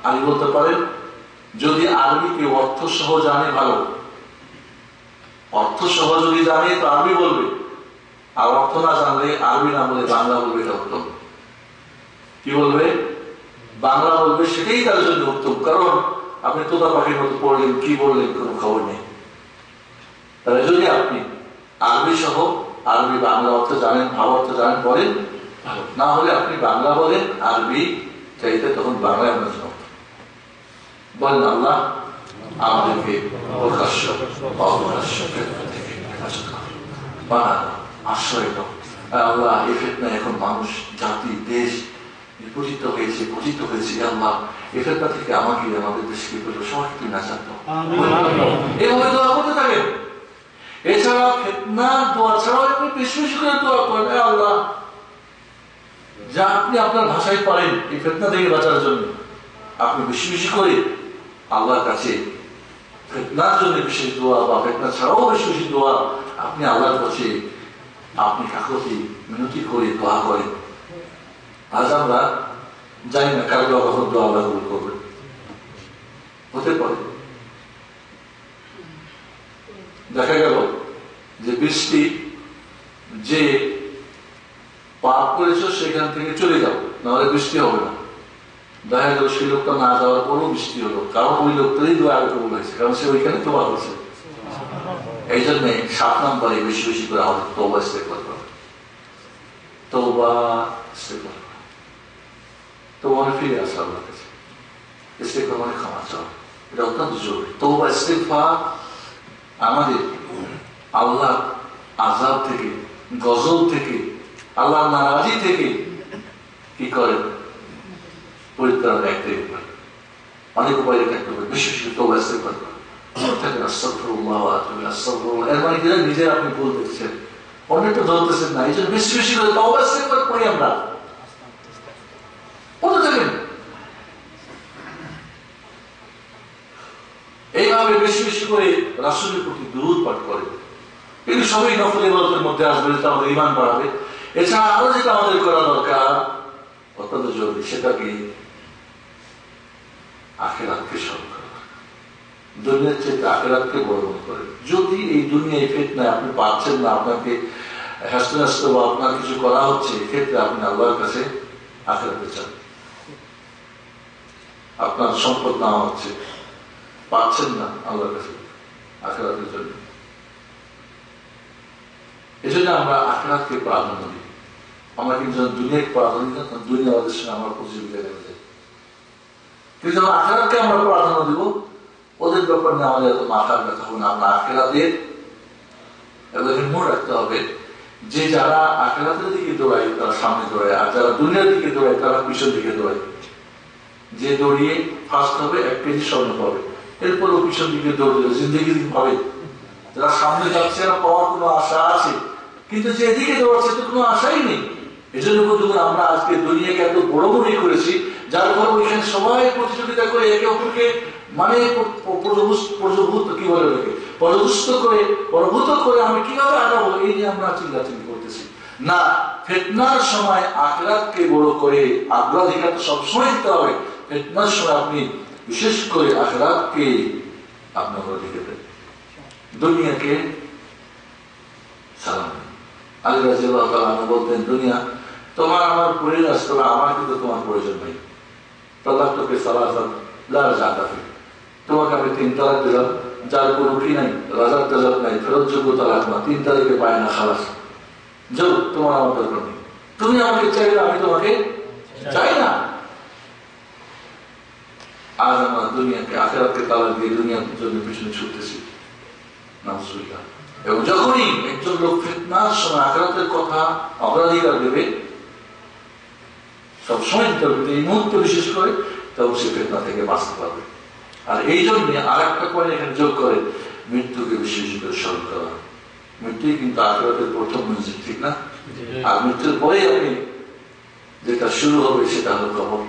আমি বলতে পারেন যদি আরবি কেউ অর্থ সহ জানে ভালো, অর্থ সহ যদি জানে তো আরবি বলবে, আর অর্থ না জানলে আরবি না বলে বাংলা বলবে, এটা উত্তম। কি বলবে? বাংলা বলবে, সেটাই তার জন্য উত্তম। কারণ আপনি তোতা পাখির মতো পড়লেন, কি বললেন, কোনো খবর নেই। তাহলে যদি আপনি আরবি সহ আরবি বাংলা অর্থ জানেন, ভাব অর্থ জানেন, বলেন ভালো, না হলে আপনি বাংলা বলেন, আরবি চাইতে তখন বাংলায় আপনার জন্য বলেন। আল্লাহ আমাদেরকে প্রকাশ্য অপ্রকাশ্য ফিতনা থেকে হেফাজত করুন, বানানো আশ্রয় দাও। আল্লাহ এই ফিতনা এখন মানুষ, জাতি, দেশ পতিত হয়েছে, পতিত হয়েছে। আল্লাহ এই ফিতনা থেকে আমাকে, আমাদের দেশকে সবাইকে তুমি নাজাত দাও। এভাবে দোয়া করতে থাকেন। এছাড়া ফিতনা দোয়া ছাড়াও আপনি বেশি বেশি করে দোয়া করেন, আল্লাহ যা আপনি আপনার ভাষায় পারেন এই ফিতনা থেকে বাঁচার জন্য, আপনি বেশি বেশি করে আল্লাহর কাছে ফিতনার জন্য বিশেষ দোয়া বা ফিতনা ছাড়াও বেশি বেশি দোয়া আপনি আল্লাহর কাছে আপনি কাকতি মিনতি করে দোয়া করেন। আজ আমরা জানি না কার দোয়া কখন দোয়া আল্লাহ কবুল করবেন। হতে পারে দেখা গেল যে বৃষ্টি যে পাপ করেছ সেখান থেকে চলে যাও, নাহলে বৃষ্টি হবে না। দেখা গেল সেই লোকটা না যাওয়ার পরও বৃষ্টি হলো, কারণ ওই লোকটারই দোয়া কবুল হয়েছে, কারণ সে ওইখানে তোবা করছে। এই জন্য 7 নম্বরে বেশি বেশি করে আমাদের তওবা ইস্তেগফার করা, তওবা ইস্তেগফার করা, তওবা ফিরে আসা আল্লাহর কাছে, ইস্তেগফার মানে ক্ষমা চাওয়া, এটা অত্যন্ত জরুরি। তওবা ইস্তেগফার আমাদের আল্লাহ আযাব থেকে, গজব থেকে, আল্লাহ নারাজি থেকে কি করেন, পরিত্রাণ একটাই উপায়, অনেক উপায় থাকতে হবে। বেশি বেশি তওবা ইস্তেগফার করা, আস্তাগফিরুল্লাহ ওয়া আতুবু ইলাইহি, আস্তাগফিরুল্লাহ। এর মানে কি নিজে আপনি ভুল দেখছেন, অন্যটা ধরতেছেন না, এই জন্য বেশি বেশি করে তওবা ইস্তেগফার করি আমরা। বলতে থাকেন এইভাবে বেশি বেশি করে রাসূলের প্রতি দুরূদ পাঠ করে। এগুলো সবই নফল ইবাদতের মধ্যে আসবে, যেটা আমাদের ঈমান বাড়াবে। এছাড়া আরো যেটা আমাদের করা দরকার অত্যন্ত জরুরি, সেটা কি আখিরাতকে স্মরণ করা, দুনিয়ার চেয়ে আখিরাতকে বড় মনে করে। যদি এই দুনিয়ায় ফিতনায় আপনি পাচ্ছেন না, আপনাকে হাসতে হাসতে বা আপনার কিছু করা হচ্ছে, এক্ষেত্রে আপনি আল্লাহর কাছে আখিরাতে চান। আপনার সম্পদ নেওয়া হচ্ছে, পাচ্ছেন না, আল্লাহর কাছে আখিরাতের জন্য। এই জন্য আমরা আখিরাতকে প্রাধান্য দিই। আমরা কিন্তু দুনিয়াকে প্রাধান্য দিই না, দুনিয়া আমাদের সঙ্গে আমরা প্রতিযোগিতা করে যাই। কিন্তু যখন আখিরাতকে আমরা প্রাধান্য দিব, ওদের ব্যাপার নিয়ে আমাদের এত মাথার ব্যথা হবে না। আমরা আখিরাতের এগুলোকে মনে রাখতে হবে যে যারা আখিরাতের দিকে দৌড়ায় তারা সামনে দৌড়ায়, আর যারা দুনিয়ার দিকে দৌড়ায় তারা পিছন দিকে দৌড়ায়। যে দৌড়িয়ে ফার্স্ট হবে 1 কেজি স্বর্ণ পাবে, এরপর পিছন দিকে দৌড়লে জিন্দগি পাবে। যারা সামনে যাচ্ছে না পাওয়ার কোনো আশা আছে, কিন্তু যে এদিকে দৌড়াচ্ছে তো কোনো আশাই নেই। এই জন্য আমরা আজকে দুনিয়াকে এত বড় মনে করেছি, যার ফলে ওইখানে সবাই প্রতিযোগিতা করে একে অপরকে মানে কি বলে ওকে পরভূত করে আমি কিভাবে আগাবো, এই নিয়ে আমরা চিল্লাচিল্লি করতেছি না। ফিতনার সময় আখিরাতকে বড় করে অগ্রাধিকার তো সবসময় দিতে হবে। ফিতনার সময় আপনি বিশেষ করে আখিরাতকে আপনার অধিকার দেন, দুনিয়াকে সালাম দেন। আলী রাদিয়াল্লাহু তাআলা আনহু বলতেন, দুনিয়া তোমার আমার পরিবার, তবে আমার কিন্তু তোমার প্রয়োজন নেই। তালাক তোকে সালাসাত লা রাজাতা ফি, তোমাকে আমি 3 তালাক দিলাম, যার কোনো কি নাই, রাজার তালাক নাই, ফেরতযোগ্য তালাক না, 3 তারিখে পায় না, খালাস, যাও, তোমার আমার দরকার নেই। তুমি আমাকে চাইলে আমি তোমাকে চাই না। আজ আমরা দুনিয়াকে আখিরাতকে তালাক দিয়ে দুনিয়ার জন্য পিছনে ছুটতেছি, নাউজুবিল্লাহ। এবং যখনই একজন লোক ফিতনার সময় আখিরাতের কথা অগ্রাধিকার দেবে, সবসময় দিতে হবে, এই মুহূর্তে বিশেষ করে, তখন সে ফিতনা থেকে বাঁচতে পারবে। আর এই জন্য আর একটা পয়েন্ট এখানে যোগ করে, মৃত্যুকে বেশি বেশি করে স্মরণ করা। মৃত্যুই কিন্তু আখিরাতের প্রথম মঞ্জিল, ঠিক না? আর মৃত্যুর পরে আপনি যেটা শুরু হবে সেটা হলো কবর।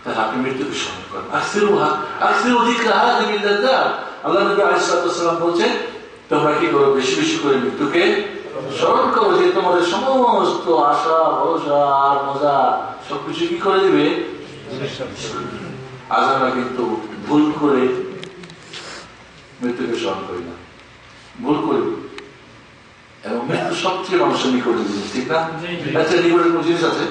তাহলে আপনি মৃত্যুকে স্মরণ করেন। আল্লাহ নবী আলাইহিস সালাম বলছেন, তোমরা কি করো, বেশি বেশি করে মৃত্যুকে স্মরণ করো, যে তোমাদের সমস্ত আশা ভরসা আর মজা সবকিছু কি করে দিবে। আজ আমরা কিন্তু ভুল করে মৃত্যুকে স্মরণ করি না, ভুল করি। এবং মৃত্যু সবচেয়ে মানুষের নিকটের জিনিস, ঠিক না? একটা নিকটের কোন জিনিস আছে?